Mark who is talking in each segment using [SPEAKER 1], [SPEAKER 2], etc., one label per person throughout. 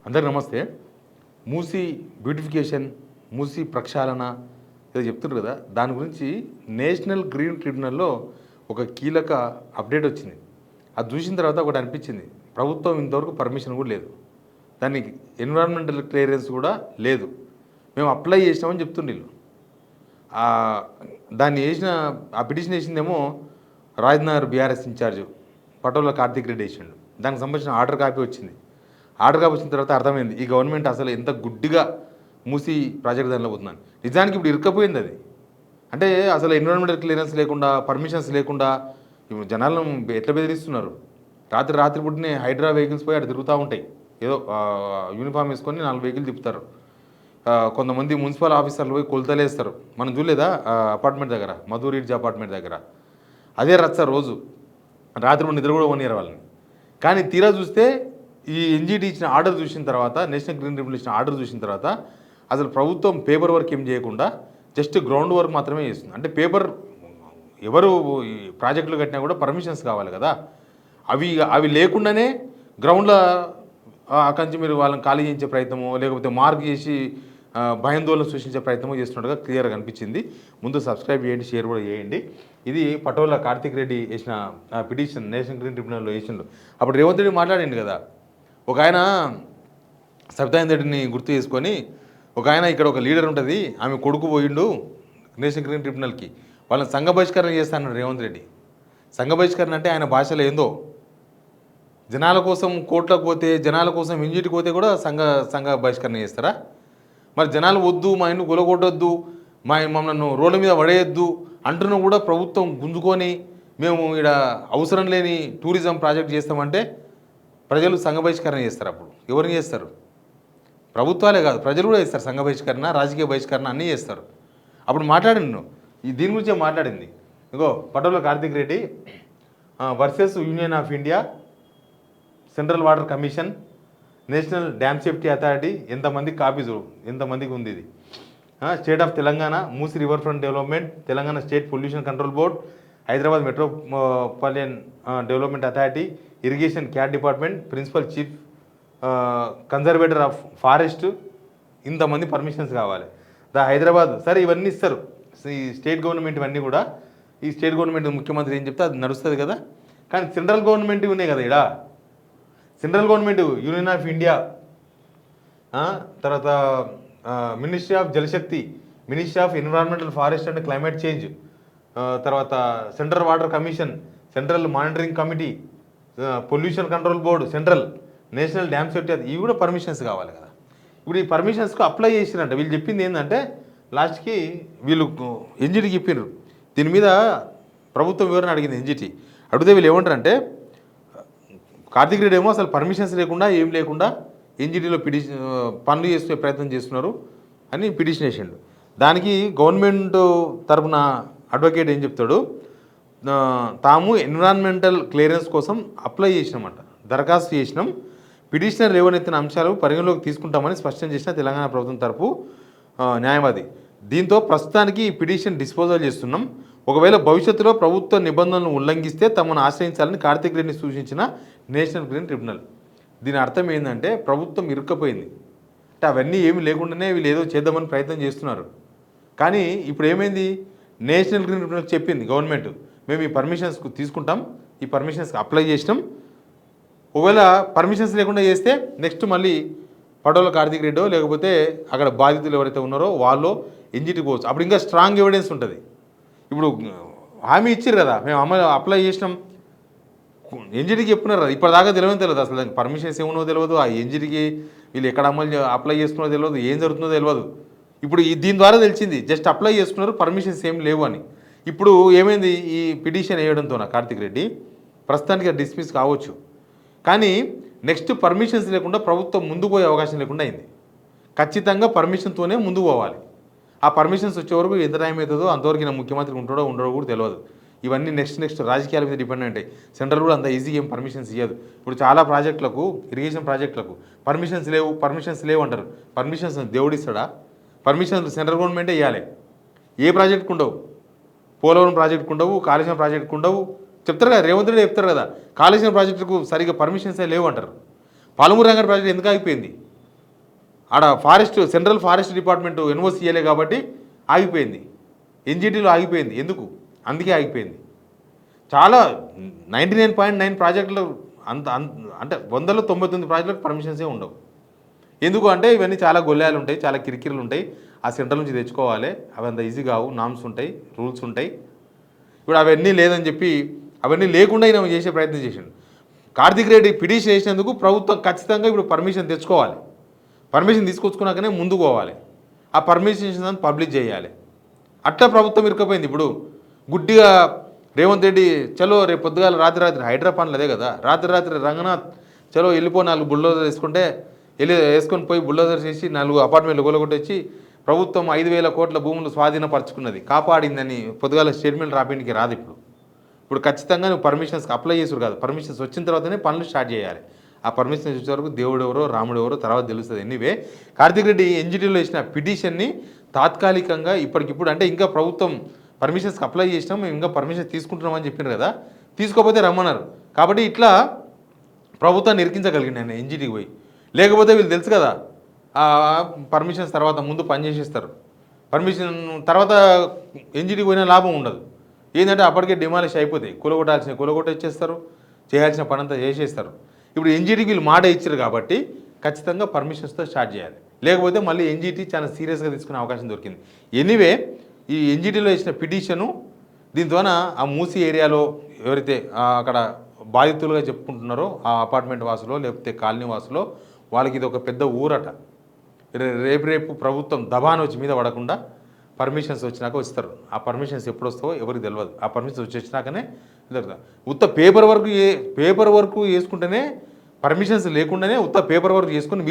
[SPEAKER 1] అందరికీ నమస్తే. మూసీ బ్యూటిఫికేషన్, మూసీ ప్రక్షాళన ఏదో చెప్తున్నారు కదా, దాని గురించి నేషనల్ గ్రీన్ ట్రిబ్యునల్లో ఒక కీలక అప్డేట్ వచ్చింది. అది చూసిన తర్వాత ఒకటి అనిపించింది, ప్రభుత్వం ఇంతవరకు పర్మిషన్ కూడా లేదు, దానికి ఎన్విరాన్మెంటల్ క్లియరెన్స్ కూడా లేదు, మేము అప్లై చేసినామని చెప్తుండే వీళ్ళు. దాన్ని వేసిన ఆ పిటిషన్ వేసిందేమో రాజ్నగర్ బీఆర్ఎస్ ఇన్ఛార్జ్ పటోల కార్తీక్ రెడ్డి వేసిండు. దానికి సంబంధించిన ఆర్డర్ కాపీ వచ్చింది. ఆర్డర్ కాపీ వచ్చిన తర్వాత అర్థమైంది ఈ గవర్నమెంట్ అసలు ఎంత గుడ్డిగా మూసి ప్రాజెక్ట్ దానిలో పోతున్నాను. నిజానికి ఇప్పుడు ఇరుక్కపోయింది అది. అంటే అసలు ఎన్విరాన్మెంటల్ క్లియరెన్స్ లేకుండా, పర్మిషన్స్ లేకుండా ఇప్పుడు జనాలను ఎట్లా బెదిరిస్తున్నారు. రాత్రి పుట్టినే హైడ్రా వెహికల్స్ పోయి అటు తిరుగుతూ ఉంటాయి, ఏదో యూనిఫామ్ వేసుకొని 4 వెహికల్ తిప్పుతారు. కొంతమంది మున్సిపల్ ఆఫీసర్లు పోయి కొలతలేస్తారు. మనం చూడలేదా అపార్ట్మెంట్ దగ్గర, మధురీడ్జ్ అపార్ట్మెంట్ దగ్గర అదే రచ్చ రోజు. రాత్రి నిద్ర కూడా పోనీయరు వాళ్ళని. కానీ తీరా చూస్తే ఈ ఎన్జీటీ ఇచ్చిన ఆర్డర్ చూసిన తర్వాత, నేషనల్ గ్రీన్ ట్రిబ్యునల్ ఇచ్చిన ఆర్డర్ చూసిన తర్వాత అసలు ప్రభుత్వం పేపర్ వర్క్ ఏం చేయకుండా జస్ట్ గ్రౌండ్ వర్క్ మాత్రమే చేస్తుంది. అంటే పేపర్ ఎవరు ప్రాజెక్టులు కట్టినా కూడా పర్మిషన్స్ కావాలి కదా, అవి లేకుండానే గ్రౌండ్లో అక్కడి నుంచి మీరు వాళ్ళని ఖాళీ చేయించే ప్రయత్నమో లేకపోతే మార్క్ చేసి భయాందోళన సృష్టించే ప్రయత్నమో చేస్తున్నట్టుగా క్లియర్గా అనిపించింది. ముందు సబ్స్క్రైబ్ చేయండి, షేర్ కూడా చేయండి. ఇది పటోల కార్తీక్ రెడ్డి వేసిన పిటిషన్ నేషనల్ గ్రీన్ ట్రిబ్యునల్లో వేసిండు. అప్పుడు రేవంత్ రెడ్డి మాట్లాడిండు కదా, ఒక ఆయన సబితాయింద్ రెడ్డిని గుర్తు చేసుకొని, ఒక ఆయన ఇక్కడ ఒక లీడర్ ఉంటుంది, ఆమె కొడుకు పోయిండు నేషనల్ గ్రీన్ ట్రిబ్యునల్కి, వాళ్ళని సంఘ బహిష్కరణ చేస్తాను రేవంత్ రెడ్డి. సంఘ బహిష్కరణ అంటే ఆయన భాషలో ఏందో, జనాల కోసం కోట్లకు పోతే, జనాల కోసం ఇంజిటికి పోతే కూడా సంఘ బహిష్కరణ చేస్తారా? మరి జనాలు వద్దు, మా ఇంట్లో గొలగొట్టొద్దు, మమ్మల్ని రోడ్ల మీద పడేయద్దు అంటున్నా కూడా ప్రభుత్వం గుంజుకొని మేము ఇక్కడ అవసరం లేని టూరిజం ప్రాజెక్ట్ చేస్తామంటే ప్రజలు సంఘ బహిష్కరణ చేస్తారు. అప్పుడు ఎవరిని చేస్తారు? ప్రభుత్వాలే కాదు, ప్రజలు కూడా చేస్తారు సంఘ బహిష్కరణ, రాజకీయ బహిష్కరణ అన్నీ చేస్తారు. అప్పుడు మాట్లాడిండు, దీని గురించే మాట్లాడింది. ఇగో Patola Karthik Reddy versus union of India, central water commission, national dam safety authority. ఎంతమంది కాపీ చూడు, ఎంతమందికి ఉంది ఇది. State of Telangana, Musi river front development, Telangana state pollution control board, Hyderabad metropolitan development authority, irrigation CAD department, principal chief conservator of forest. ఇంతమంది permissions కావాలి. హైదరాబాద్ సరే ఇవన్నీ ఇస్తారు ఈ స్టేట్ గవర్నమెంట్, ఇవన్నీ కూడా ఈ స్టేట్ గవర్నమెంట్ ముఖ్యమంత్రి ఏం చెప్తే అది నడుస్తుంది కదా. కానీ సెంట్రల్ గవర్నమెంట్ ఉన్నాయి కదా, ఇక్కడ central government union of India, తర్వాత ministry of Jalshakti, ministry of environmental forest and climate change, తర్వాత central water commission, central monitoring committee, pollution control board, central national dam safety, ఇవి కూడా పర్మిషన్స్ కావాలి కదా. ఇప్పుడు ఈ పర్మిషన్స్కు అప్లై చేసినట్ట వీళ్ళు చెప్పింది ఏంటంటే, లాస్ట్కి వీళ్ళు ఎన్జిటికి చెప్పినారు. దీని మీద ప్రభుత్వం వివరణ అడిగింది ఎన్జిటి. అడిగితే వీళ్ళు ఏమంటారంటే, కార్తీక్ రెడ్డి ఏమో అసలు పర్మిషన్స్ లేకుండా ఏం లేకుండా ఎన్జిటీలో పనులు చేసే ప్రయత్నం చేస్తున్నారు అని పిటిషన్ వేసిండు. దానికి గవర్నమెంట్ తరఫున అడ్వకేట్ ఏం చెప్తాడు, తాము ఎన్విరాన్మెంటల్ క్లియరెన్స్ కోసం అప్లై చేసినామంట, దరఖాస్తు చేసినాం, పిటిషనర్ లేవనెత్తిన అంశాలు పరిగణలోకి తీసుకుంటామని స్పష్టం చేసిన తెలంగాణ ప్రభుత్వం తరపు న్యాయవాది. దీంతో ప్రస్తుతానికి ఈ పిటిషన్ డిస్పోజల్ చేస్తున్నాం, ఒకవేళ భవిష్యత్తులో ప్రభుత్వ నిబంధనలను ఉల్లంఘిస్తే తమను ఆశ్రయించాలని కార్తీక్ రెడ్డిని సూచించిన నేషనల్ గ్రీన్ ట్రిబ్యునల్. దీని అర్థం ఏంటంటే ప్రభుత్వం ఇరుక్కపోయింది. అంటే అవన్నీ ఏమి లేకుండానే వీళ్ళు ఏదో చేద్దామని ప్రయత్నం చేస్తున్నారు. కానీ ఇప్పుడు ఏమైంది, నేషనల్ గ్రీన్ ట్రిబ్యునల్ చెప్పింది గవర్నమెంట్, మేము ఈ పర్మిషన్స్కు తీసుకుంటాం, ఈ పర్మిషన్స్కి అప్లై చేసినాం, ఒకవేళ పర్మిషన్స్ లేకుండా చేస్తే నెక్స్ట్ మళ్ళీ పటోల కార్తీక్ రెడ్డో లేకపోతే అక్కడ బాధితులు ఎవరైతే ఉన్నారో వాళ్ళు ఎన్జిటి పోవచ్చు. అప్పుడు ఇంకా స్ట్రాంగ్ ఎవిడెన్స్ ఉంటుంది. ఇప్పుడు హామీ ఇచ్చారు కదా, మేము అప్లై చేసినాం, ఎన్జిటికి చెప్పున్నారు కదా, ఇప్పటిదాకా తెలియదు అసలు దానికి పర్మిషన్స్ ఏమో తెలియదు, ఆ ఎన్జిటికి వీళ్ళు ఎక్కడ అప్లై చేసుకున్నదో తెలియదు, ఏం జరుగుతుందో తెలియదు. ఇప్పుడు దీని ద్వారా తెలిసింది జస్ట్ అప్లై చేసుకున్నారు, పర్మిషన్స్ ఏం లేవు అని. ఇప్పుడు ఏమైంది, ఈ పిటిషన్ వేయడంతో కార్తీక్ రెడ్డి ప్రస్తుతానికి డిస్మిస్ కావచ్చు, కానీ నెక్స్ట్ పర్మిషన్స్ లేకుండా ప్రభుత్వం ముందుకు పోయే అవకాశం లేకుండా అయింది. ఖచ్చితంగా పర్మిషన్తోనే ముందుకు పోవాలి. ఆ పర్మిషన్స్ వచ్చే వరకు ఎంత టైం అవుతుందో అంతవరకు నా ముఖ్యమంత్రి ఉంటాడో ఉండడో కూడా తెలియదు. ఇవన్నీ నెక్స్ట్ రాజకీయాల మీద డిపెండ్ ఉంటాయి. సెంట్రల్ కూడా అంత ఈజీగా ఏం పర్మిషన్స్ ఇవ్వదు. ఇప్పుడు చాలా ప్రాజెక్టులకు, ఇరిగేషన్ ప్రాజెక్టులకు పర్మిషన్స్ లేవు అంటారు. పర్మిషన్స్ దేవుడిస్తాడా? పర్మిషన్స్ సెంట్రల్ గవర్నమెంటే ఇవ్వాలి. ఏ ప్రాజెక్టుకు ఉండవు, పోలవరం ప్రాజెక్టుకు ఉండవు, కాళేశ్వరం ప్రాజెక్టుకు ఉండవు. చెప్తారు కదా, రేవంత్ రెడ్డి చెప్తారు కదా, కాళేశ్వరం ప్రాజెక్టుకు సరిగ్గా పర్మిషన్సే లేవు అంటారు. పాలమూరు రంగారెడ్డి ప్రాజెక్టు ఎందుకు ఆగిపోయింది? ఆడ సెంట్రల్ ఫారెస్ట్ డిపార్ట్మెంట్ ఎన్ఓసి ఇయ్యలే కాబట్టి ఆగిపోయింది. ఎన్జిటీలో ఆగిపోయింది. ఎందుకు? అందుకే ఆగిపోయింది. చాలా 99.9 ప్రాజెక్టులు అంటే 199 ప్రాజెక్టులకు పర్మిషన్సే ఉండవు. ఎందుకు అంటే ఇవన్నీ చాలా గొల్లాలు ఉంటాయి, చాలా కిరికిరులు ఉంటాయి. ఆ సెంట్రల్ నుంచి తెచ్చుకోవాలి. అవి అంత ఈజీ కావు. నామ్స్ ఉంటాయి, రూల్స్ ఉంటాయి. ఇప్పుడు అవన్నీ లేదని చెప్పి అవన్నీ లేకుండా ఈయన చేసే ప్రయత్నం చేసిండు. కార్తిక్ రెడ్డి పిటిషన్ చేసినందుకు ప్రభుత్వం ఖచ్చితంగా ఇప్పుడు పర్మిషన్ తెచ్చుకోవాలి. పర్మిషన్ తీసుకొచ్చుకున్నాకనే ముందుకు పోవాలి. ఆ పర్మిషన్ పబ్లిష్ చేయాలి. అట్లా ప్రభుత్వం ఇరుకపోయింది. ఇప్పుడు గుడ్డిగా రేవంత్ రెడ్డి చలో రేపు పొద్దుగాల రాత్రి హైడ్రా పనులు అదే కదా, రాత్రి రంగనాథ్ చలో వెళ్ళిపో 4 బుల్డోజర్ వేసుకొని పోయి బుల్డోజర్ చేసి 4 అపార్ట్మెంట్లు కూలగొట్టొచ్చి ప్రభుత్వం 5,000 కోట్ల భూములు స్వాధీనపరచుకున్నది, కాపాడిందని పొద్దుగాల స్టేట్మెంట్ రాపిండికి రాదు. ఇప్పుడు ఖచ్చితంగా నువ్వు పర్మిషన్స్కి అప్లై చేసుడు కాదు, పర్మిషన్స్ వచ్చిన తర్వాతనే పనులు స్టార్ట్ చేయాలి. ఆ పర్మిషన్స్ వచ్చే వరకు దేవుడు ఎవరో రాముడు ఎవరో తర్వాత తెలుస్తుంది. ఎనీవే కార్తిక్ రెడ్డి ఎన్జిటీలో ఇచ్చిన పిటిషన్ని తాత్కాలికంగా ఇప్పటికిప్పుడు అంటే ఇంకా ప్రభుత్వం పర్మిషన్స్కి అప్లై చేసినాం, మేము ఇంకా పర్మిషన్స్ తీసుకుంటున్నామని చెప్పినారు కదా, తీసుకోకపోతే రమ్మన్నారు. కాబట్టి ఇట్లా ప్రభుత్వాన్ని ఇరికించగలిగింది ఆయన ఎన్జిటీకి పోయి. లేకపోతే వీళ్ళు తెలుసు కదా పర్మిషన్స్ తర్వాత ముందు పని చేసేస్తారు, పర్మిషన్ తర్వాత ఎన్జిటీకి పోయినా లాభం ఉండదు. ఏంటంటే అప్పటికే డిమాలిష్ అయిపోతాయి, కూలగొట్టేస్తారు, చేయాల్సిన పని అంతా చేసేస్తారు. ఇప్పుడు ఎన్జిటీకి వీళ్ళు మాట ఇచ్చారు కాబట్టి ఖచ్చితంగా పర్మిషన్స్తో స్టార్ట్ చేయాలి. లేకపోతే మళ్ళీ ఎన్జిటీ చాలా సీరియస్గా తీసుకునే అవకాశం దొరికింది. ఎనీవే ఈ ఎన్జిటీలో ఇచ్చిన పిటిషను దీని ద్వారా ఆ మూసీ ఏరియాలో ఎవరైతే అక్కడ బాధితులుగా చెప్పుకుంటున్నారో ఆ అపార్ట్మెంట్ వాసులో లేకపోతే కాలనీ వాసులో వాళ్ళకి ఇది ఒక పెద్ద ఊరట. రేపు ప్రభుత్వం దబాన్ వచ్చి మీద పడకుండా పర్మిషన్స్ వచ్చినాక వస్తారు. ఆ పర్మిషన్స్ ఎప్పుడు వస్తావో ఎవరికి తెలియదు. ఆ పర్మిషన్స్ వచ్చినాకనే ఉత్త పేపర్ వర్క్ చేసుకుంటేనే పర్మిషన్స్ లేకుండానే ఉత్త పేపర్ వర్క్ చేసుకుని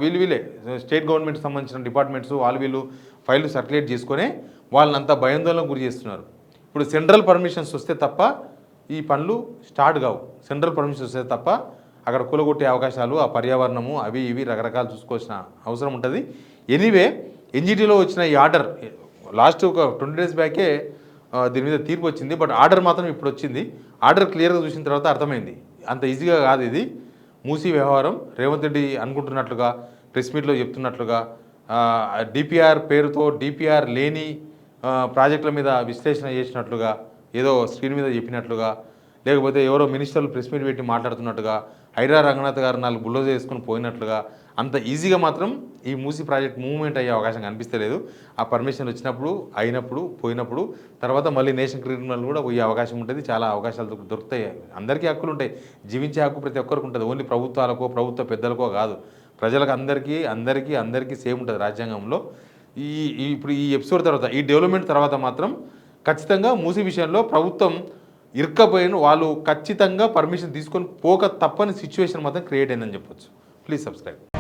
[SPEAKER 1] వీళ్ళే స్టేట్ గవర్నమెంట్ సంబంధించిన డిపార్ట్మెంట్స్ వీళ్ళు ఫైళ్ళు సర్క్యులేట్ చేసుకొని వాళ్ళనంతా భయాందోళనకు గురి చేస్తున్నారు. ఇప్పుడు సెంట్రల్ పర్మిషన్స్ వస్తే తప్ప ఈ పనులు స్టార్ట్ కావు. సెంట్రల్ పర్మిషన్స్ వస్తే తప్ప అక్కడ కూలగొట్టే అవకాశాలు, ఆ పర్యావరణము అవి ఇవి రకరకాలు చూసుకోవాల్సిన అవసరం ఉంటుంది. ఎనీవే ఎన్జిటీలో వచ్చిన ఈ ఆర్డర్ లాస్ట్ ఒక 20 days బ్యాకే దీని మీద తీర్పు వచ్చింది. బట్ ఆర్డర్ మాత్రం ఇప్పుడు వచ్చింది. ఆర్డర్ క్లియర్గా చూసిన తర్వాత అర్థమైంది అంత ఈజీగా కాదు ఇది మూసీ వ్యవహారం. రేవంత్ రెడ్డి అనుకుంటున్నట్లుగా ప్రెస్ మీట్లో చెప్తున్నట్లుగా డిపిఆర్ పేరుతో డిపిఆర్ లేని ప్రాజెక్టుల మీద విశ్లేషణ చేసినట్లుగా ఏదో స్క్రీన్ మీద చెప్పినట్లుగా, లేకపోతే ఎవరో మినిస్టర్లు ప్రెస్ మీట్ పెట్టి మాట్లాడుతున్నట్టుగా, హైడ్రా రంగనాథ్ గారు 4 బుల్డోజర్ వేసుకొని పోయినట్లుగా అంత ఈజీగా మాత్రం ఈ మూసీ ప్రాజెక్ట్ మూవ్మెంట్ అయ్యే అవకాశం కనిపిస్తలేదు. ఆ పర్మిషన్ వచ్చినప్పుడు పోయినప్పుడు తర్వాత మళ్ళీ నేషన్ క్రిమినల్ కూడా పోయే అవకాశం ఉంటుంది. చాలా అవకాశాలు దొరుకుతాయి. అందరికీ హక్కులు ఉంటాయి, జీవించే హక్కు ప్రతి ఒక్కరికి ఉంటుంది. ఓన్లీ ప్రభుత్వాలకో ప్రభుత్వ పెద్దలకో కాదు, ప్రజలకు అందరికీ సేమ్ ఉంటుంది రాజ్యాంగంలో. ఇప్పుడు ఈ ఎపిసోడ్ తర్వాత ఈ డెవలప్మెంట్ తర్వాత మాత్రం ఖచ్చితంగా మూసీ విషయంలో ప్రభుత్వం ఇరుక్కపోయిన వాళ్ళు ఖచ్చితంగా పర్మిషన్ తీసుకొని పోక తప్పని సిచ్యువేషన్ మాత్రం క్రియేట్ అయిందని చెప్పొచ్చు. Please subscribe.